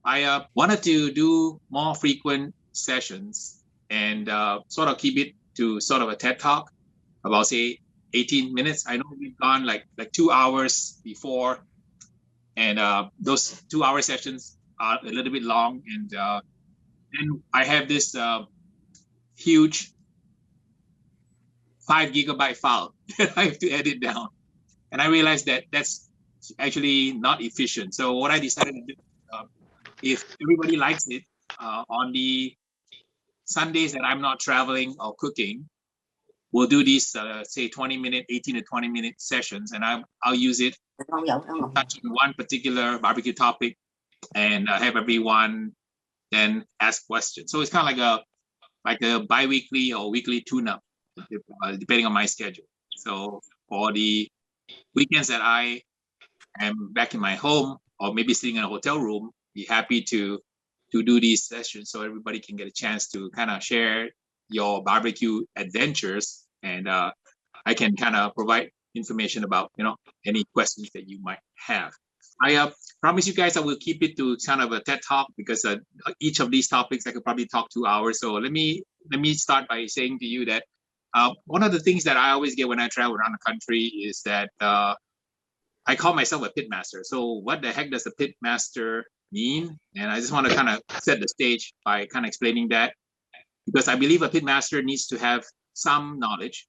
I wanted to do more frequent sessions and sort of keep it to sort of a TED talk about say 18 minutes. I know we've gone like 2 hours before, and those 2 hour sessions are a little bit long, and I have this huge 5 GB file that I have to edit down, and I realized that that's actually not efficient. So what I decided to do, if everybody likes it, on the Sundays that I'm not traveling or cooking, we'll do these say 20-minute, 18 to 20-minute sessions, and I'll use it touching one particular barbecue topic and have everyone then ask questions. So it's kind of like a bi-weekly or weekly tune-up, depending on my schedule. So for the weekends that I am back in my home or maybe sitting in a hotel room, be happy to do these sessions so everybody can get a chance to kind of share your barbecue adventures, and I can kind of provide information about any questions that you might have. I promise you guys I will keep it to kind of a TED talk, because each of these topics I could probably talk 2 hours. So let me start by saying to you that one of the things that I always get when I travel around the country is that I call myself a pitmaster. So what the heck does a pitmaster mean? And I just want to kind of set the stage by kind of explaining that, because I believe a pitmaster needs to have some knowledge.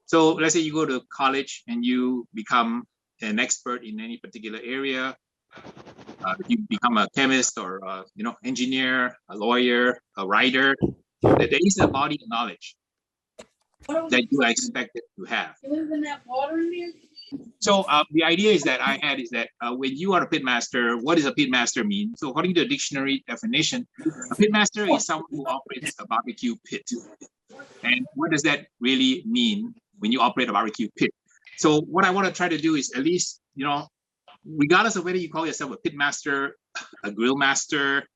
So let's say you go to college and you become an expert in any particular area. You become a chemist or engineer, a lawyer, a writer. There is a body of knowledge that you are expected to have. So the idea is that when you are a pitmaster, what does a pitmaster mean? So according to the dictionary definition, a pitmaster is someone who operates a barbecue pit. And what does that really mean when you operate a barbecue pit? So what I want to try to do is, at least, regardless of whether you call yourself a pitmaster, a grill master,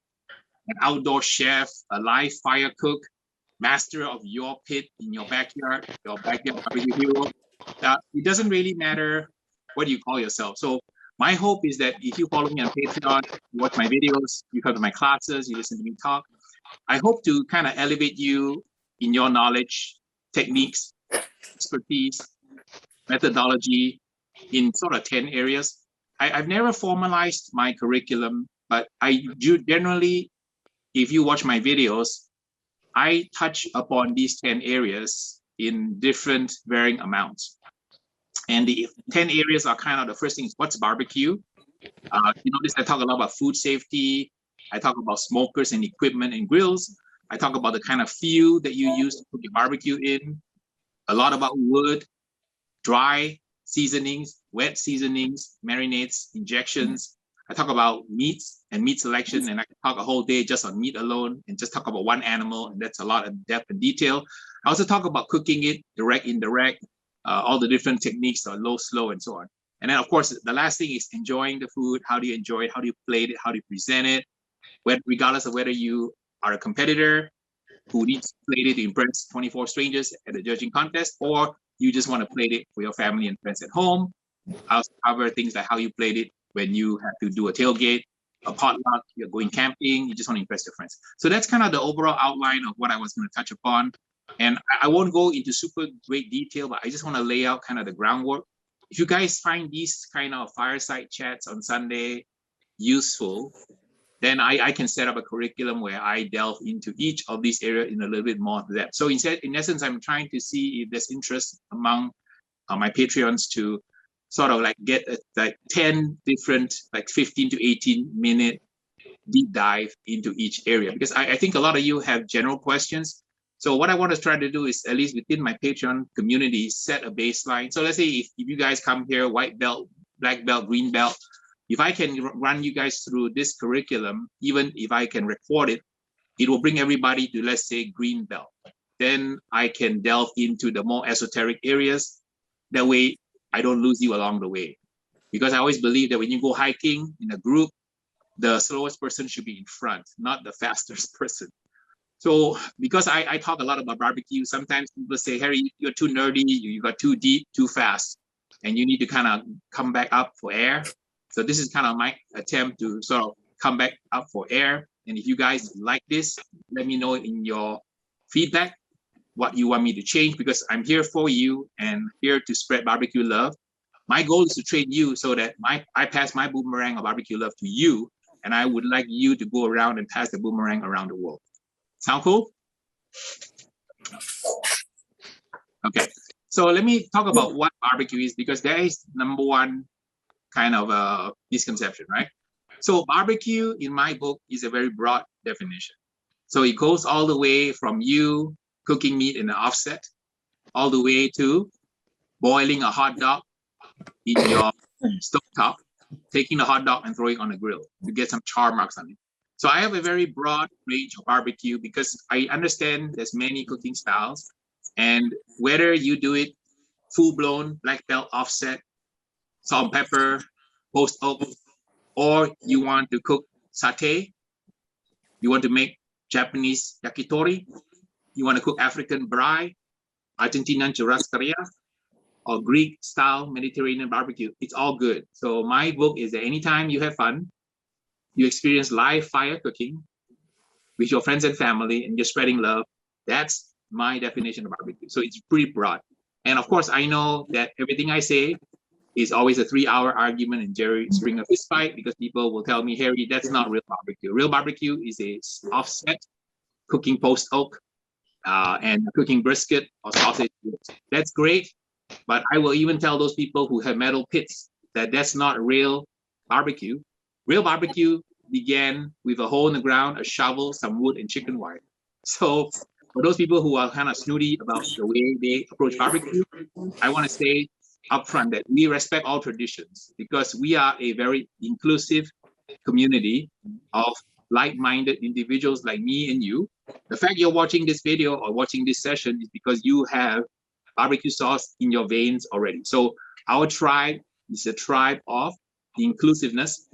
an outdoor chef, a live fire cook, master of your pit in your backyard barbecue hero, it doesn't really matter what you call yourself. So my hope is that if you follow me on Patreon, you watch my videos, you come to my classes, you listen to me talk, I hope to kind of elevate you in your knowledge, techniques, expertise, methodology in sort of 10 areas. I've never formalized my curriculum, but I do generally, if you watch my videos, I touch upon these 10 areas in different varying amounts. And the 10 areas are kind of, the first thing is, what's barbecue? Notice I talk a lot about food safety. I talk about smokers and equipment and grills. I talk about the kind of fuel that you use to cook your barbecue in. A lot about wood, dry seasonings, wet seasonings, marinades, injections. I talk about meats and meat selection, and I can talk a whole day just on meat alone and just talk about one animal, and that's a lot of depth and detail. I also talk about cooking it, direct, indirect, all the different techniques, low, slow, and so on. And then, of course, the last thing is enjoying the food. How do you enjoy it? How do you plate it? How do you present it? Regardless of whether you are a competitor who needs to plate it to impress 24 strangers at a judging contest, or you just want to plate it for your family and friends at home. I also cover things like how you plate it when you have to do a tailgate, a potluck, you're going camping, you just want to impress your friends. So that's kind of the overall outline of what I was going to touch upon. And I won't go into super great detail, but I just want to lay out kind of the groundwork. If you guys find these kind of fireside chats on Sunday useful, then I can set up a curriculum where I delve into each of these areas in a little bit more depth. So in essence, I'm trying to see if there's interest among my Patreons to sort of like get like 10 different, like 15 to 18 minute deep dive into each area, because I think a lot of you have general questions. So what I want to try to do is, at least within my Patreon community, set a baseline. So let's say if you guys come here, white belt, black belt, green belt, if I can run you guys through this curriculum, even if I can record it, it will bring everybody to, let's say, green belt. Then I can delve into the more esoteric areas. That way, I don't lose you along the way. Because I always believe that when you go hiking in a group, the slowest person should be in front, not the fastest person. So because I talk a lot about barbecue, sometimes people say, Harry, you're too nerdy, you got too deep, too fast, and you need to kind of come back up for air. So this is kind of my attempt to sort of come back up for air. And if you guys like this, let me know in your feedback what you want me to change, because I'm here for you and here to spread barbecue love. My goal is to train you so that I pass my boomerang of barbecue love to you, and I would like you to go around and pass the boomerang around the world. Sound cool? Okay, so let me talk about what barbecue is, because that is number one kind of a misconception, right? So barbecue in my book is a very broad definition. So it goes all the way from you cooking meat in an offset, all the way to boiling a hot dog in your stovetop, taking the hot dog and throwing it on the grill to get some char marks on it. So I have a very broad range of barbecue because I understand there's many cooking styles, and whether you do it full-blown black belt offset, salt and pepper, post oak, or you want to cook satay, you want to make Japanese yakitori, you want to cook African braai, Argentinian churrascaria, or Greek style Mediterranean barbecue, it's all good. So my book is that anytime you have fun, you experience live fire cooking with your friends and family, and you're spreading love, that's my definition of barbecue. So it's pretty broad. And of course, I know that everything I say is always a 3-hour argument and Jerry Springer fist fight, because people will tell me, Harry, that's not real barbecue. Real barbecue is a offset, cooking post oak, and cooking brisket or sausage. That's great, but I will even tell those people who have metal pits that that's not real barbecue. Real barbecue began with a hole in the ground, a shovel, some wood, and chicken wire. So for those people who are kind of snooty about the way they approach barbecue, I want to say upfront that we respect all traditions, because we are a very inclusive community of like-minded individuals like me and you. The fact you're watching this video or watching this session is because you have barbecue sauce in your veins already. So our tribe is a tribe of inclusiveness,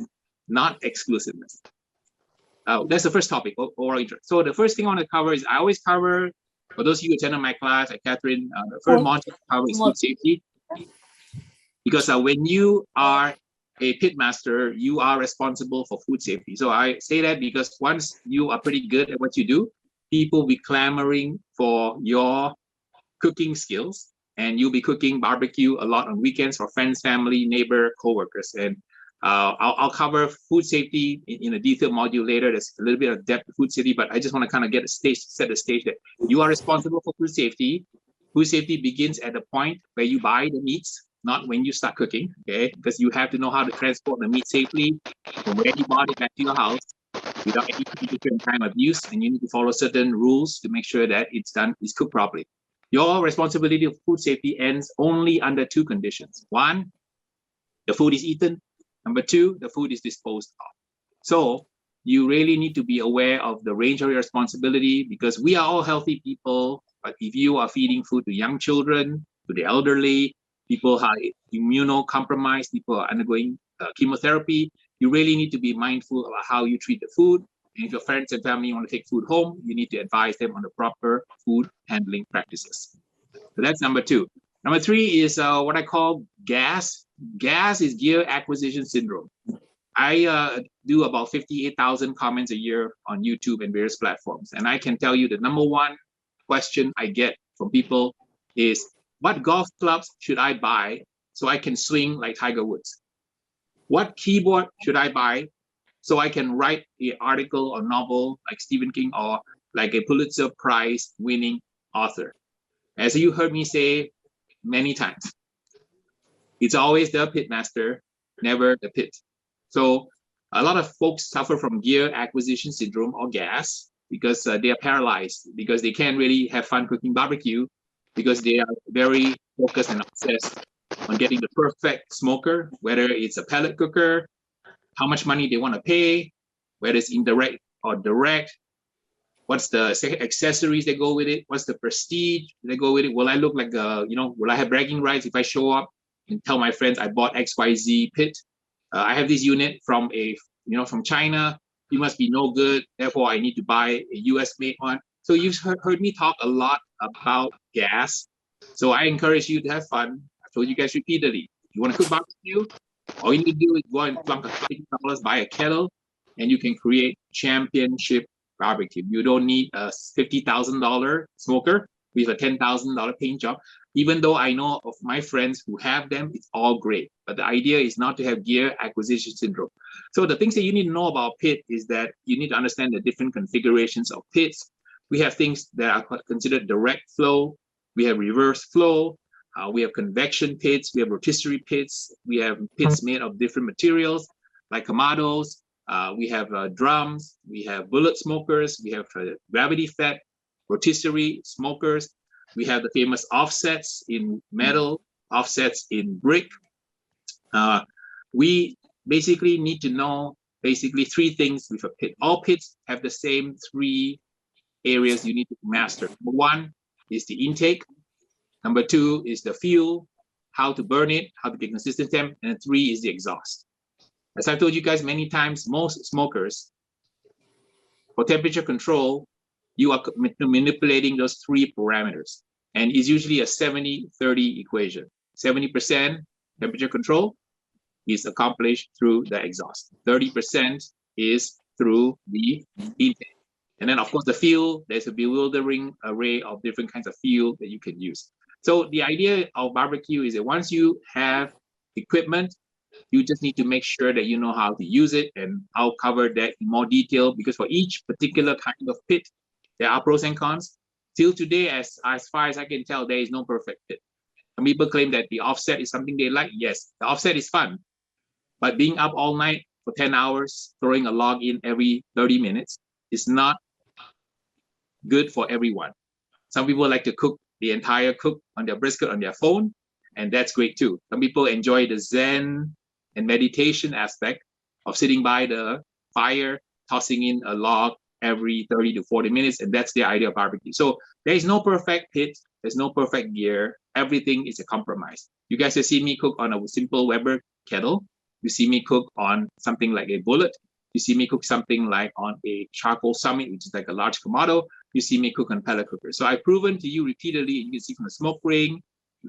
not exclusiveness. That's the first topic, oral interest. So the first thing I want to cover is, I always cover, for those of you who attended my class at Catherine, the first module I cover is food safety. Because when you are a pitmaster, you are responsible for food safety. So I say that because once you are pretty good at what you do, people will be clamoring for your cooking skills, and you'll be cooking barbecue a lot on weekends for friends, family, neighbor, co-workers. And I'll cover food safety in a detailed module later. There's a little bit of depth to food safety, but I just want to kind of set the stage that you are responsible for food safety. Food safety begins at the point where you buy the meats, not when you start cooking, okay? Because you have to know how to transport the meat safely from where you bought it back to your house without any temperature and time of use, and you need to follow certain rules to make sure that it's cooked properly. Your responsibility of food safety ends only under 2 conditions. 1, the food is eaten. Number 2, the food is disposed of. So you really need to be aware of the range of your responsibility, because we are all healthy people, but if you are feeding food to young children, to the elderly, people who are immunocompromised, people are undergoing chemotherapy, you really need to be mindful about how you treat the food. And if your friends and family want to take food home, you need to advise them on the proper food handling practices. So that's number 2. Number 3 is what I call GAS. GAS is gear acquisition syndrome. I do about 58,000 comments a year on YouTube and various platforms. And I can tell you the number one question I get from people is, what golf clubs should I buy so I can swing like Tiger Woods? What keyboard should I buy so I can write an article or novel like Stephen King, or like a Pulitzer Prize winning author? As you heard me say many times, it's always the pitmaster, never the pit. So a lot of folks suffer from gear acquisition syndrome, or GAS, because they are paralyzed, because they can't really have fun cooking barbecue, because they are very focused and obsessed on getting the perfect smoker, whether it's a pellet cooker, how much money they want to pay, whether it's indirect or direct, what's the accessories that go with it, what's the prestige that go with it. Will I look like will I have bragging rights if I show up and tell my friends I bought XYZ pit? I have this unit from from China. It must be no good, therefore I need to buy a US made one. So you've heard me talk a lot about gas. So I encourage you to have fun. I told you guys repeatedly, you want to cook barbecue, all you need to do is go and plunk $50, buy a kettle, and you can create championship barbecue. You don't need a $50,000 smoker with a $10,000 paint job. Even though I know of my friends who have them, it's all great. But the idea is not to have gear acquisition syndrome. So the things that you need to know about pit is that you need to understand the different configurations of pits. We have things that are considered direct flow. We have reverse flow. We have convection pits. We have rotisserie pits. We have pits made of different materials like kamados. We have drums. We have bullet smokers. We have gravity fed rotisserie smokers. We have the famous offsets in metal, offsets in brick. We basically need to know basically three things with a pit. All pits have the same three areas you need to master. Number one is the intake. Number two is the fuel, how to burn it, how to get consistent temp. And three is the exhaust. As I've told you guys many times, most smokers, for temperature control, you are manipulating those three parameters. And it's usually a 70-30 equation. 70% temperature control is accomplished through the exhaust. 30% is through the intake. And then, of course, the fuel, there's a bewildering array of different kinds of fuel that you can use. So the idea of barbecue is that once you have equipment, you just need to make sure that you know how to use it. And I'll cover that in more detail, because for each particular kind of pit, there are pros and cons. Till today, as far as I can tell, there is no perfect pit. Some people claim that the offset is something they like. Yes, the offset is fun. But being up all night for 10 hours, throwing a log in every 30 minutes is not good for everyone. Some people like to cook the entire cook on their brisket on their phone, and that's great too. Some people enjoy the Zen and meditation aspect of sitting by the fire, tossing in a log every 30 to 40 minutes, and that's the idea of barbecue. So there is no perfect pit, there's no perfect gear, everything is a compromise. You guys have seen me cook on a simple Weber kettle. You see me cook on something like a bullet. You see me cook something like on a charcoal summit, which is like a large kamado. You see me cook on pellet cooker. So I've proven to you repeatedly, you can see from the smoke ring,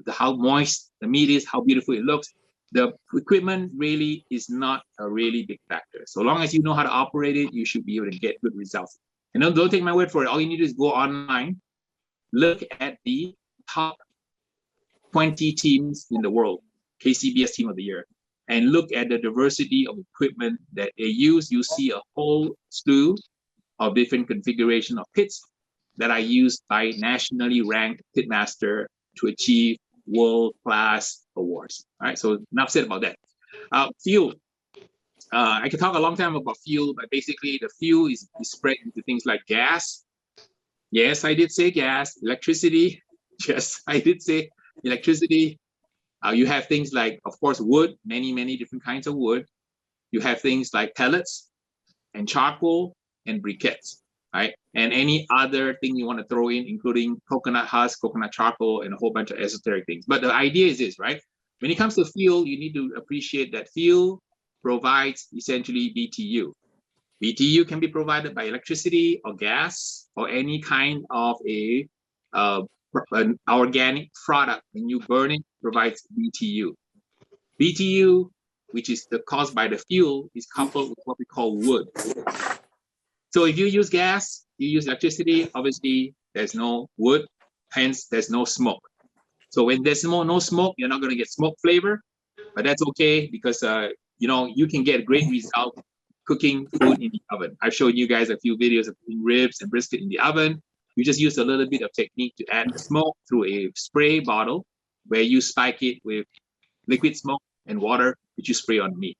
how moist the meat is, how beautiful it looks. The equipment really is not a really big factor. So long as you know how to operate it, you should be able to get good results. And don't take my word for it. All you need to do is go online, look at the top 20 teams in the world, KCBS Team of the Year, and look at the diversity of equipment that they use. You see a whole slew of different configuration of pits that are used by nationally ranked pitmaster to achieve world-class awards. All right, so enough said about that. Fuel. I could talk a long time about fuel, but basically the fuel is spread into things like gas. Yes, I did say gas. Electricity. Yes, I did say electricity. You have things like, of course, wood, many different kinds of wood. You have things like pellets and charcoal and briquettes, right? And any other thing you want to throw in, including coconut husk, coconut charcoal, and a whole bunch of esoteric things. But the idea is this, right? When it comes to fuel, you need to appreciate that fuel provides essentially BTU. BTU can be provided by electricity or gas or any kind of an organic product. When you burn it, provides BTU. BTU, which is caused by the fuel, is coupled with what we call wood. So if you use gas, you use electricity, obviously there's no wood, hence there's no smoke. So when there's no smoke, you're not going to get smoke flavor, but that's okay because you can get a great result cooking food in the oven. I've shown you guys a few videos of cooking ribs and brisket in the oven. You just use a little bit of technique to add the smoke through a spray bottle where you spike it with liquid smoke and water, which you spray on meat.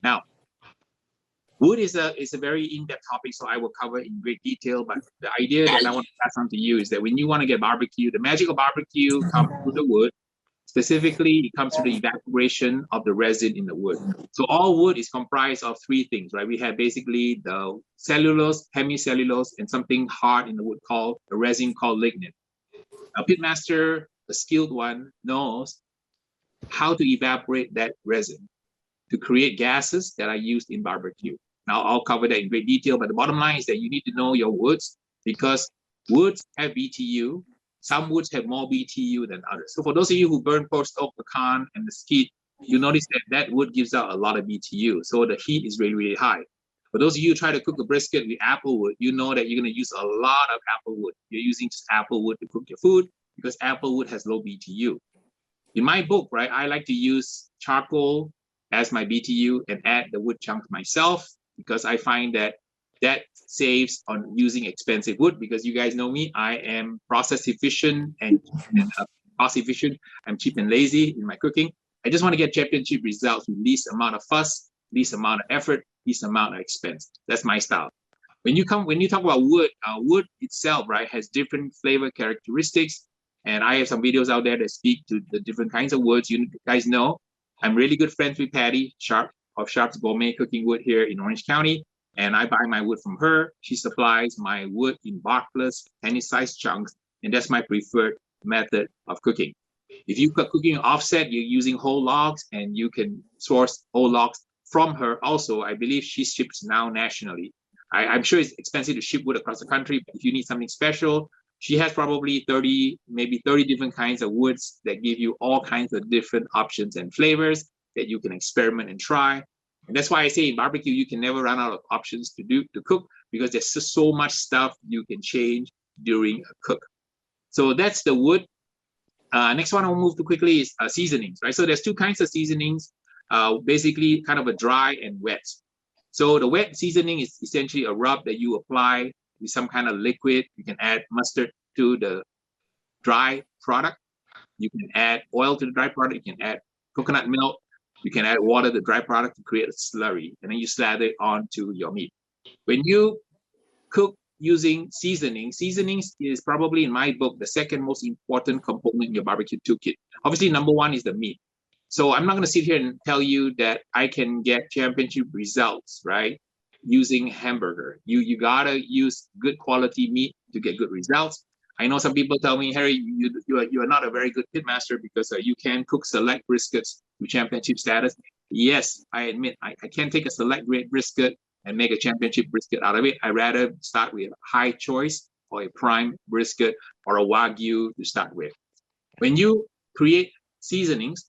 Now, wood is a very in-depth topic, so I will cover in great detail. But the idea that I want to pass on to you is that when you want to get barbecue, the magic of barbecue comes through the wood. Specifically, it comes through the evaporation of the resin in the wood. So all wood is comprised of three things, right? We have basically the cellulose, hemicellulose, and something hard in the wood called a resin called lignin. A pitmaster, a skilled one, knows how to evaporate that resin to create gases that are used in barbecue. Now, I'll cover that in great detail, but the bottom line is that you need to know your woods because woods have BTU. Some woods have more BTU than others. So for those of you who burn post oak, pecan, and mesquite, you notice that wood gives out a lot of BTU. So the heat is really, really high. For those of you who try to cook a brisket with apple wood, you know that you're going to use a lot of apple wood. You're using just apple wood to cook your food because apple wood has low BTU. In my book, right, I like to use charcoal as my BTU and add the wood chunks myself because I find that saves on using expensive wood, because you guys know me, I am process efficient and cost efficient. I'm cheap and lazy in my cooking. I just want to get championship results with least amount of fuss, least amount of effort, least amount of expense. That's my style. When you talk about wood, wood itself, right, has different flavor characteristics. And I have some videos out there that speak to the different kinds of woods. You guys know I'm really good friends with Patty Sharp of Sharp's Gourmet Cooking Wood here in Orange County. And I buy my wood from her. She supplies my wood in barkless, tennis-sized chunks. And that's my preferred method of cooking. If you cook cooking offset, you're using whole logs, and you can source whole logs from her also. I believe she ships now nationally. I'm sure it's expensive to ship wood across the country, but if you need something special, she has probably 30, maybe 30 different kinds of woods that give you all kinds of different options and flavors that you can experiment and try. And that's why I say in barbecue, you can never run out of options to cook, because there's just so much stuff you can change during a cook. So that's the wood. Next one I'll move to quickly is seasonings, right? So there's two kinds of seasonings, basically kind of a dry and wet. So the wet seasoning is essentially a rub that you apply with some kind of liquid. You can add mustard to the dry product. You can add oil to the dry product. You can add coconut milk. You can add water to the dry product to create a slurry, and then you slather it onto your meat. When you cook using seasonings is probably, in my book, the second most important component in your barbecue toolkit. Obviously, number one is the meat. So I'm not going to sit here and tell you that I can get championship results, right, using hamburger. You gotta use good quality meat to get good results. I know some people tell me, Harry, you are not a very good pitmaster because you can cook select briskets with championship status. Yes, I admit I can't take a select grade brisket and make a championship brisket out of it. I rather start with a high choice or a prime brisket or a Wagyu to start with. When you create seasonings,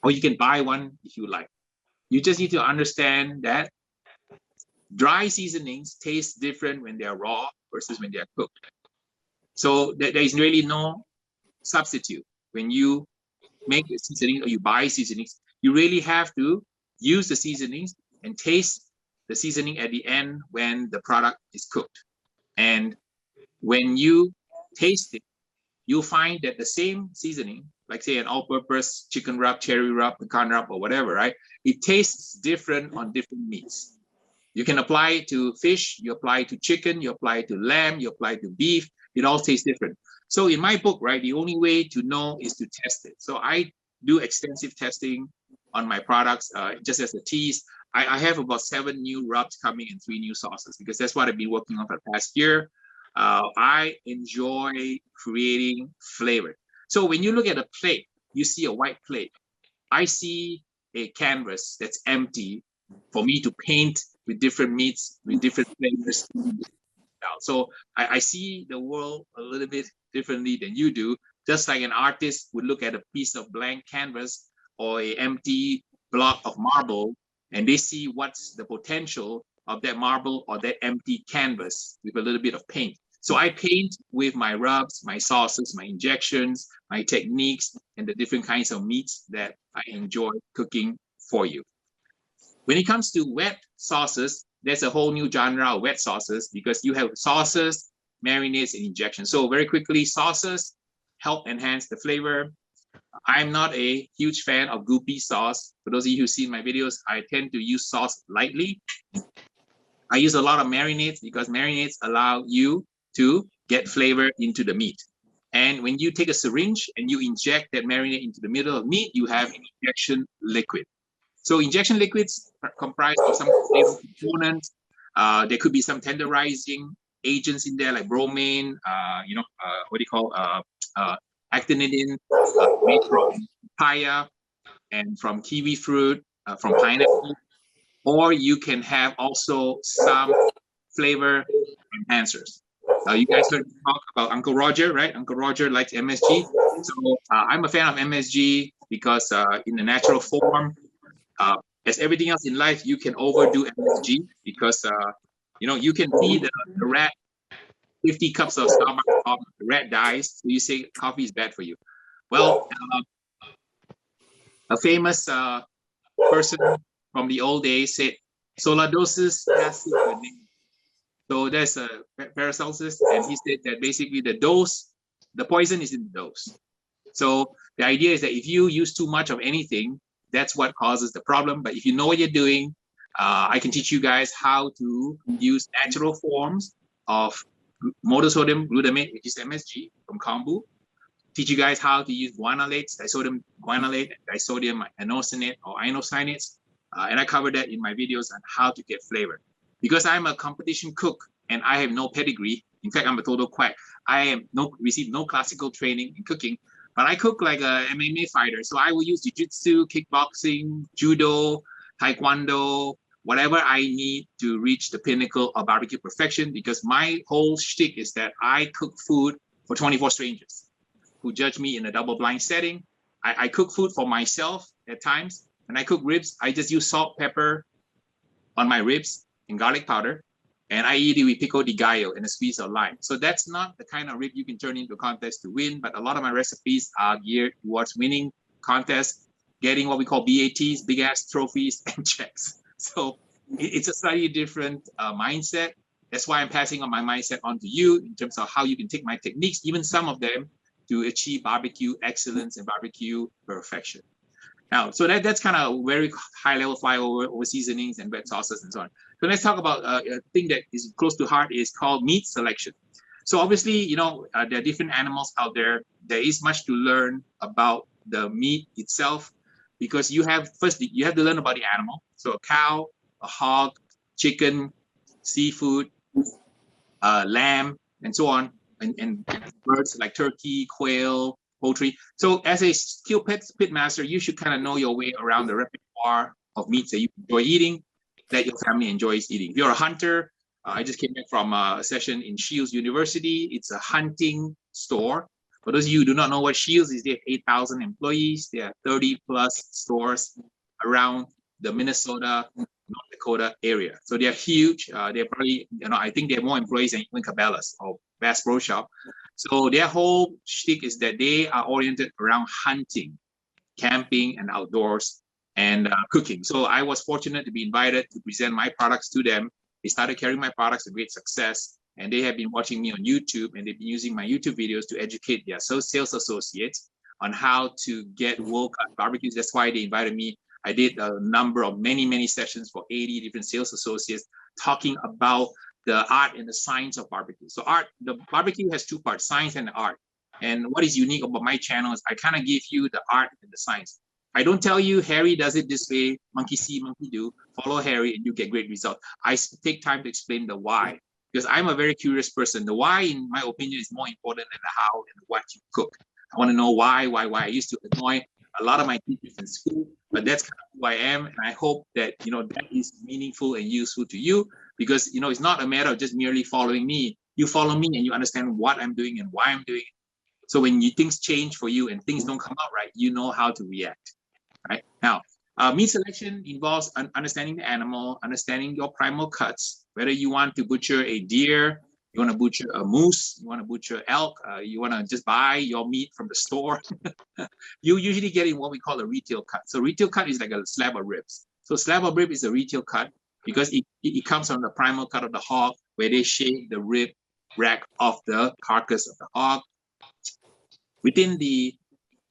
or you can buy one if you like, you just need to understand that dry seasonings taste different when they are raw versus when they are cooked. So there is really no substitute. When you make a seasoning or you buy seasonings, you really have to use the seasonings and taste the seasoning at the end when the product is cooked. And when you taste it, you'll find that the same seasoning, like say an all-purpose chicken rub, cherry rub, pecan rub, or whatever, right? It tastes different on different meats. You can apply it to fish, you apply it to chicken, you apply it to lamb, you apply it to beef. It all tastes different. So in my book, right, the only way to know is to test it. So I do extensive testing on my products. Just as a tease, I have about 7 new rubs coming and 3 new sauces, because that's what I've been working on for the past year. I enjoy creating flavor. So when you look at a plate, you see a white plate. I see a canvas that's empty for me to paint with different meats, with different flavors. So I see the world a little bit differently than you do. Just like an artist would look at a piece of blank canvas or an empty block of marble, and they see what's the potential of that marble or that empty canvas with a little bit of paint. So I paint with my rubs, my sauces, my injections, my techniques, and the different kinds of meats that I enjoy cooking for you. When it comes to wet sauces, there's a whole new genre of wet sauces, because you have sauces, marinades, and injections. So very quickly, sauces help enhance the flavor. I'm not a huge fan of goopy sauce. For those of you who see my videos, I tend to use sauce lightly. I use a lot of marinades because marinades allow you to get flavor into the meat. And when you take a syringe and you inject that marinade into the middle of meat, you have an injection liquid. So injection liquids are comprised of some flavor components. There could be some tenderizing agents in there, like bromine, actinidin, made from papaya and from kiwi fruit, from pineapple. Or you can have also some flavor enhancers. You guys heard me talk about Uncle Roger, right? Uncle Roger likes MSG. So I'm a fan of MSG because in the natural form, as everything else in life, you can overdo MSG because you can feed the rat 50 cups of Starbucks coffee, the rat dies, so you say coffee is bad for you. Well, a famous person from the old days said, "Sola dosis has a name." So there's a Paracelsus, and he said that basically the poison is in the dose. So the idea is that if you use too much of anything, that's what causes the problem. But if you know what you're doing, I can teach you guys how to use natural forms of monosodium glutamate, which is MSG from kombu. Teach you guys how to use guanolates, disodium guanolate, disodium inosinate or inocinates. And I covered that in my videos on how to get flavor. Because I'm a competition cook and I have no pedigree. In fact, I'm a total quack. I have received no classical training in cooking, but I cook like a MMA fighter. So I will use jiu-jitsu, kickboxing, judo, taekwondo, whatever I need to reach the pinnacle of barbecue perfection, because my whole shtick is that I cook food for 24 strangers who judge me in a double blind setting. I cook food for myself at times. When I cook ribs, I just use salt, pepper on my ribs and garlic powder. And I eat it with pico de gallo and a squeeze of lime. So that's not the kind of rib you can turn into a contest to win, but a lot of my recipes are geared towards winning contests, getting what we call BATs, big ass trophies and checks. So it's a slightly different mindset. That's why I'm passing on my mindset on to you in terms of how you can take my techniques, even some of them, to achieve barbecue excellence and barbecue perfection. Now, so that's kind of very high level flyover over seasonings and red sauces and so on. So let's talk about a thing that is close to heart is called meat selection. So obviously, there are different animals out there. There is much to learn about the meat itself, because you have to learn about the animal. So a cow, a hog, chicken, seafood, lamb, and so on, and birds like turkey, quail, poultry. So as a skilled pitmaster, you should kind of know your way around the repertoire of meats that you enjoy eating, that your family enjoys eating. If you're a hunter, I just came back from a session in Shields University. It's a hunting store. For those of you who do not know what Shields is, they have 8,000 employees. There are 30 plus stores around the Minnesota, North Dakota area. So they're huge. They're probably, I think they have more employees than even Cabela's or Bass Pro Shop. So their whole shtick is that they are oriented around hunting, camping, and outdoors, and cooking. So I was fortunate to be invited to present my products to them. They started carrying my products with great success, and they have been watching me on YouTube, and they've been using my YouTube videos to educate their sales associates on how to get world-class barbecues. That's why they invited me. I did a number of many sessions for 80 different sales associates talking about the art and the science of barbecue. So the barbecue has two parts, science and art. And what is unique about my channel is I kind of give you the art and the science. I don't tell you Harry does it this way, monkey see, monkey do, follow Harry and you get great results. I take time to explain the why, because I'm a very curious person. The why, in my opinion, is more important than the how and what you cook. I want to know why. I used to annoy a lot of my teachers in school, but that's kind of who I am. And I hope that, that is meaningful and useful to you, because, it's not a matter of just merely following me. You follow me and you understand what I'm doing and why I'm doing it. So when things change for you and things don't come out right, you know how to react. Right now, meat selection involves understanding the animal, understanding your primal cuts, whether you want to butcher a deer, you want to butcher a moose, you want to butcher elk, you want to just buy your meat from the store. You usually get in what we call a retail cut. So retail cut is like a slab of ribs. So slab of rib is a retail cut because it comes from the primal cut of the hog, where they shave the rib rack off the carcass of the hog. Within the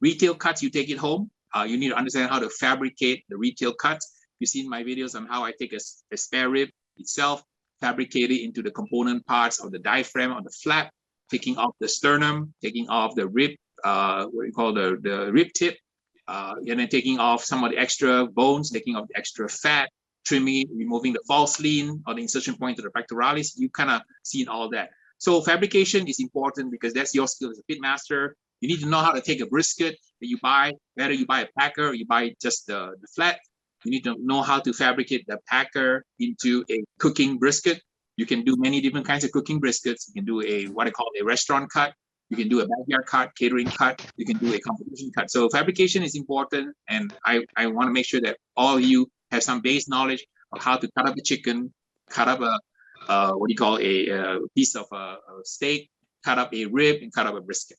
retail cuts, you take it home. You need to understand how to fabricate the retail cuts. You've seen my videos on how I take a spare rib itself, fabricate it into the component parts of the diaphragm or the flap, taking off the sternum, taking off the rib, what we call the rib tip, and then taking off some of the extra bones, taking off the extra fat, trimming it, removing the false lean or the insertion point to the pectoralis. You kind of seen all that. So fabrication is important because that's your skill as a pitmaster. You need to know how to take a brisket that you buy, whether you buy a packer or you buy just the flat. You need to know how to fabricate the packer into a cooking brisket. You can do many different kinds of cooking briskets. You can do what I call a restaurant cut. You can do a backyard cut, catering cut. You can do a competition cut. So fabrication is important, and I want to make sure that all of you have some base knowledge of how to cut up a chicken, cut up a piece of a steak, cut up a rib, and cut up a brisket.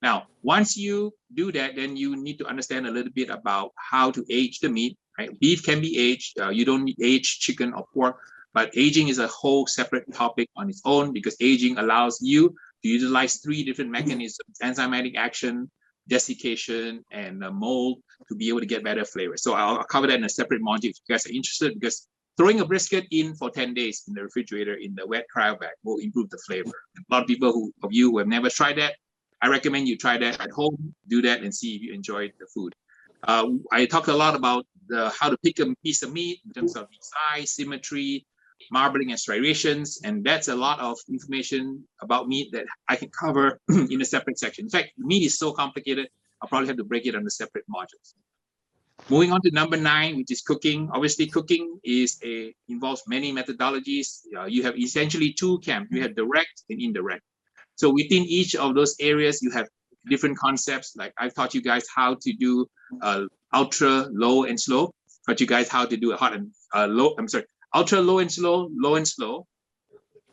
Now, once you do that, then you need to understand a little bit about how to age the meat. Right? Beef can be aged. You don't need aged chicken or pork, but aging is a whole separate topic on its own, because aging allows you to utilize 3 different mechanisms: enzymatic action, desiccation, and mold, to be able to get better flavor. So I'll cover that in a separate module if you guys are interested, because throwing a brisket in for 10 days in the refrigerator in the wet cryo bag will improve the flavor. A lot of people of you who have never tried that, I recommend you try that at home, do that, and see if you enjoy the food. I talked a lot about how to pick a piece of meat in terms of the size, symmetry, marbling, and striations, and that's a lot of information about meat that I can cover in a separate section. In fact, meat is so complicated, I'll probably have to break it into separate modules. Moving on to number 9, which is cooking. Obviously, cooking involves many methodologies. You have essentially 2 camps. You have direct and indirect. So within each of those areas, you have different concepts. Like I've taught you guys how to do ultra, low, and slow. Taught you guys how to do a hot and ultra low and slow,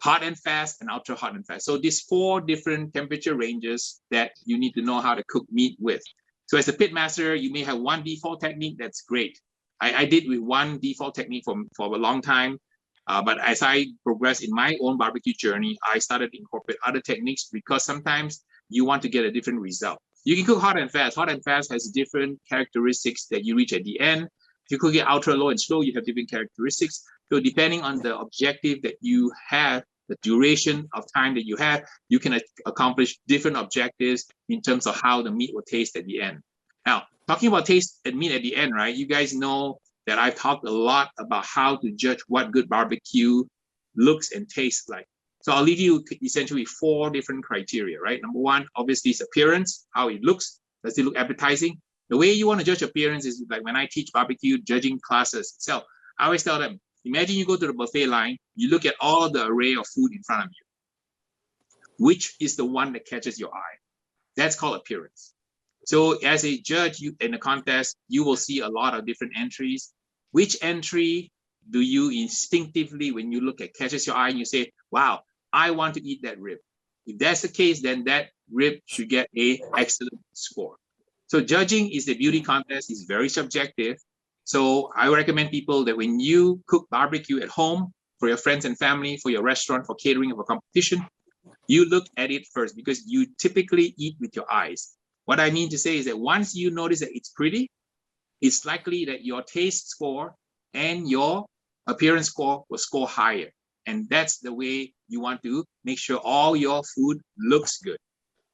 hot and fast, and ultra hot and fast. So these 4 different temperature ranges that you need to know how to cook meat with. So as a pitmaster, you may have one default technique that's great. I did with one default technique for a long time. But as I progressed in my own barbecue journey, I started to incorporate other techniques, because sometimes you want to get a different result. You can cook hot and fast. Hot and fast has different characteristics that you reach at the end. If you cook it ultra low and slow, you have different characteristics. So depending on the objective that you have, the duration of time that you have, you can accomplish different objectives in terms of how the meat will taste at the end. Now, talking about taste and meat at the end, right? You guys know that I've talked a lot about how to judge what good barbecue looks and tastes like. So I'll leave you essentially 4 different criteria, right? Number 1, obviously, is appearance, how it looks. Does it look appetizing? The way you want to judge appearance is like when I teach barbecue judging classes itself, I always tell them, imagine you go to the buffet line, you look at all the array of food in front of you. Which is the one that catches your eye? That's called appearance. So as a judge in a contest, you will see a lot of different entries. Which entry do you instinctively, when you look at, catches your eye and you say, wow, I want to eat that rib? If that's the case, then that rib should get an excellent score. So judging is a beauty contest, is very subjective. So I recommend people that when you cook barbecue at home, for your friends and family, for your restaurant, for catering, or for competition, you look at it first, because you typically eat with your eyes. What I mean to say is that once you notice that it's pretty, it's likely that your taste score and your appearance score will score higher. And that's the way you want to make sure all your food looks good.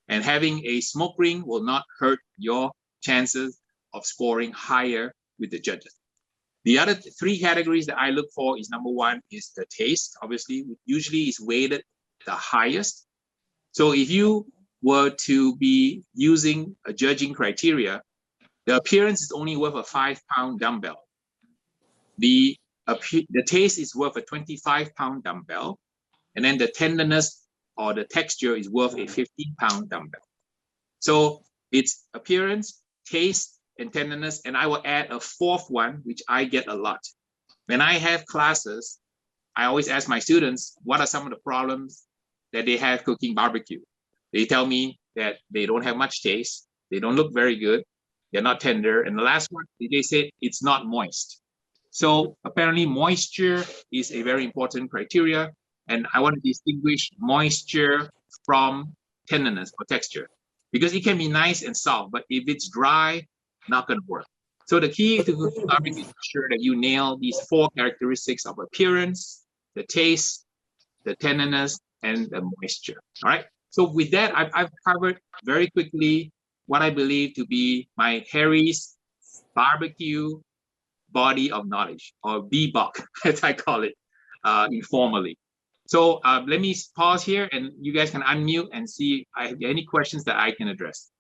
And having a smoke ring will not hurt your chances of scoring higher with the judges. The other 3 categories that I look for is, number 1 is the taste. Obviously, usually is weighted the highest. So if you were to be using a judging criteria, the appearance is only worth a 5-pound dumbbell. The taste is worth a 25-pound dumbbell. And then the tenderness or the texture is worth a 15-pound dumbbell. So it's appearance, taste, and tenderness. And I will add a 4th one, which I get a lot. When I have classes, I always ask my students, what are some of the problems that they have cooking barbecue? They tell me that they don't have much taste, they don't look very good, they're not tender, and the last one, they say it's not moist. So apparently moisture is a very important criteria, and I want to distinguish moisture from tenderness or texture, because it can be nice and soft, but if it's dry, not going to work. So the key to cooking barbecue is to ensure that you nail these 4 characteristics of appearance, the taste, the tenderness, and the moisture. All right. So with that, I've covered very quickly what I believe to be my Harry's barbecue body of knowledge, or B-BOK, as I call it informally. So let me pause here, and you guys can unmute and see if I have any questions that I can address.